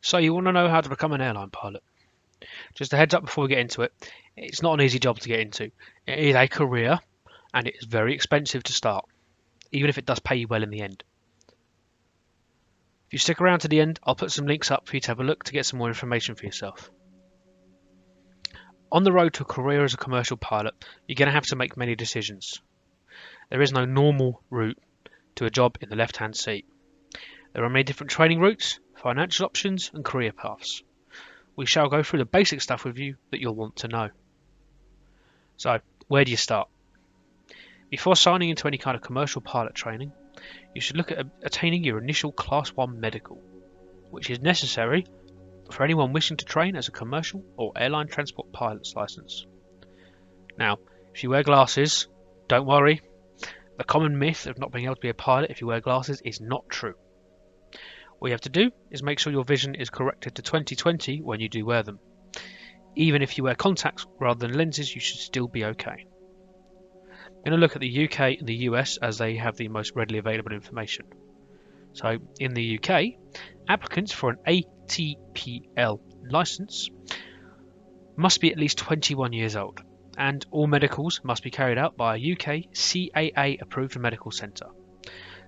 So you want to know how to become an airline pilot. Just a heads up before we get into it, it's not an easy job to get into. It is a career and it is very expensive to start, even if it does pay you well in the end. If you stick around to the end, I'll put some links up for you to have a look to get some more information for yourself. On the road to a career as a commercial pilot, you're going to have to make many decisions. There is no normal route to a job in the left-hand seat. There are many different training routes, financial options and career paths. We shall go through the basic stuff with you that you'll want to know. So, where do you start? Before signing into any kind of commercial pilot training, you should look at attaining your initial Class 1 medical, which is necessary for anyone wishing to train as a commercial or airline transport pilot's license. Now, if you wear glasses, don't worry. The common myth of not being able to be a pilot if you wear glasses is not true. All you have to do is make sure your vision is corrected to 20/20 when you do wear them. Even if you wear contacts rather than lenses, you should still be okay. I'm going to look at the UK and the US as they have the most readily available information. So in the UK, applicants for an ATPL license must be at least 21 years old, and all medicals must be carried out by a UK CAA approved medical centre.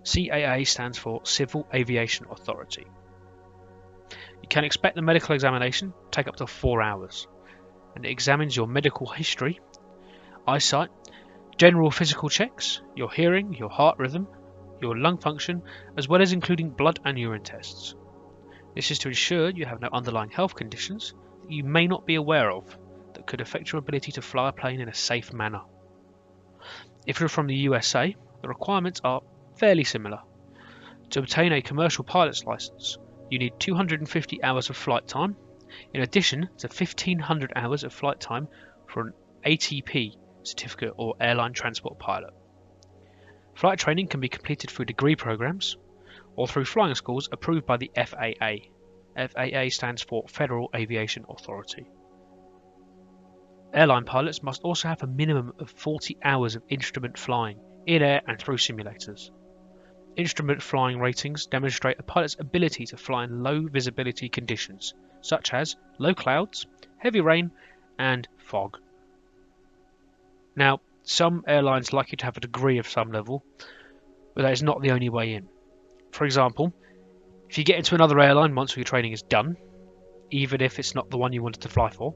CAA stands for Civil Aviation Authority. You can expect the medical examination to take up to 4 hours, and it examines your medical history, eyesight, general physical checks, your hearing, your heart rhythm, your lung function, as well as including blood and urine tests. This is to ensure you have no underlying health conditions that you may not be aware of that could affect your ability to fly a plane in a safe manner. If you're from the USA, the requirements are fairly similar. To obtain a commercial pilot's license, you need 250 hours of flight time, in addition to 1,500 hours of flight time for an ATP certificate or airline transport pilot. Flight training can be completed through degree programs or through flying schools approved by the FAA. FAA stands for Federal Aviation Authority. Airline pilots must also have a minimum of 40 hours of instrument flying in air and through simulators. Instrument flying ratings demonstrate a pilot's ability to fly in low visibility conditions, such as low clouds, heavy rain, and fog. Now, some airlines like you to have a degree of some level, but that is not the only way in. For example, if you get into another airline once your training is done, even if it's not the one you wanted to fly for,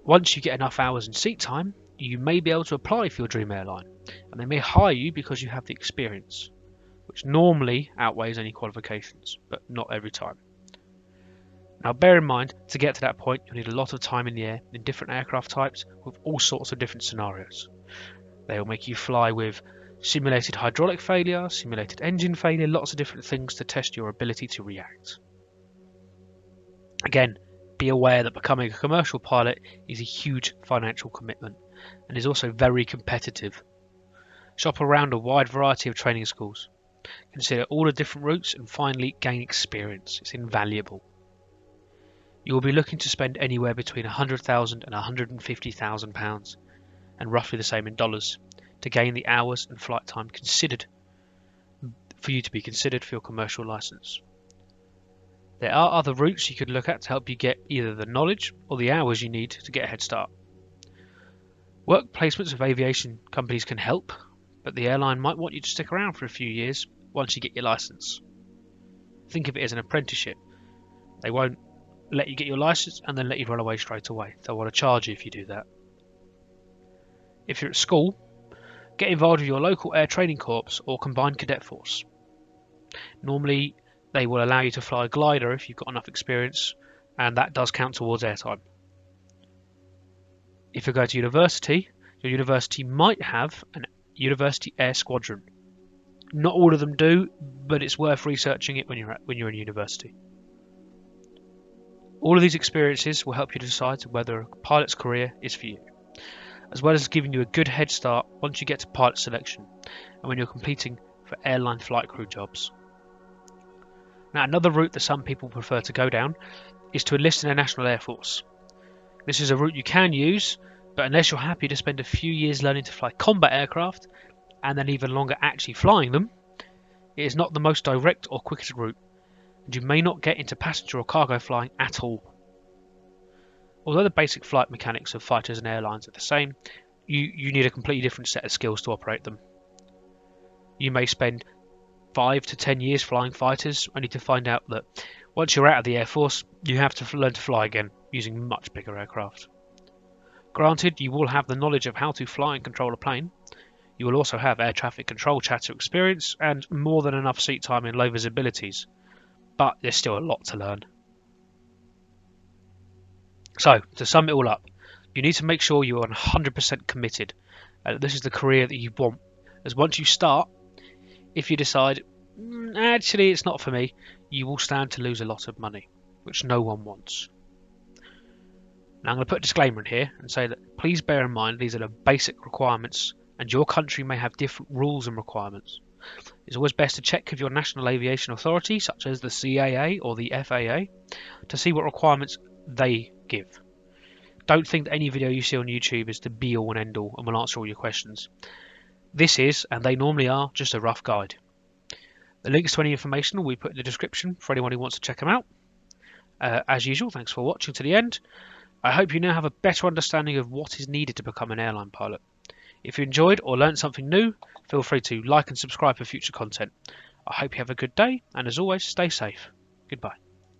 once you get enough hours in seat time, you may be able to apply for your dream airline, and they may hire you because you have the experience, which normally outweighs any qualifications, but not every time. Now bear in mind, to get to that point, you'll need a lot of time in the air in different aircraft types with all sorts of different scenarios. They will make you fly with simulated hydraulic failure, simulated engine failure, lots of different things to test your ability to react. Again, be aware that becoming a commercial pilot is a huge financial commitment and is also very competitive. Shop around a wide variety of training schools. Consider all the different routes and finally gain experience. It's invaluable. You will be looking to spend anywhere between £100,000 and £150,000, and roughly the same in dollars, to gain the hours and flight time considered for you to be considered for your commercial license. There are other routes you could look at to help you get either the knowledge or the hours you need to get a head start. Work placements with aviation companies can help, but the airline might want you to stick around for a few years once you get your license. Think of it as an apprenticeship. They won't let you get your license and then let you run away straight away. They'll want to charge you if you do that. If you're at school, get involved with your local air training corps or combined cadet force. Normally, they will allow you to fly a glider if you've got enough experience, and that does count towards airtime. If you go to university, your university might have an university air squadron. Not all of them do, but it's worth researching it when you're in university. All of these experiences will help you decide whether a pilot's career is for you, as well as giving you a good head start once you get to pilot selection and when you're competing for airline flight crew jobs. Now, another route that some people prefer to go down is to enlist in the National Air Force. This is a route you can use, but unless you're happy to spend a few years learning to fly combat aircraft and then even longer actually flying them, it is not the most direct or quickest route. and you may not get into passenger or cargo flying at all. Although the basic flight mechanics of fighters and airlines are the same, you need a completely different set of skills to operate them. You may spend 5 to 10 years flying fighters, only to find out that once you're out of the Air Force, you have to learn to fly again using much bigger aircraft. Granted, you will have the knowledge of how to fly and control a plane. You will also have air traffic control chatter experience and more than enough seat time in low visibilities, but there's still a lot to learn. So, to sum it all up, you need to make sure you are 100% committed and that this is the career that you want, as once you start, if you decide, actually it's not for me, you will stand to lose a lot of money, which no one wants. Now I'm going to put a disclaimer in here and say that please bear in mind these are the basic requirements and your country may have different rules and requirements. It's always best to check with your national aviation authority, such as the CAA or the FAA, to see what requirements they give. Don't think that any video you see on YouTube is the be all and end all and will answer all your questions. This is, and they normally are, just a rough guide. The links to any information will be put in the description for anyone who wants to check them out. As usual, thanks for watching to the end. I hope you now have a better understanding of what is needed to become an airline pilot. If you enjoyed or learned something new, feel free to like and subscribe for future content. I hope you have a good day, and as always, stay safe. Goodbye.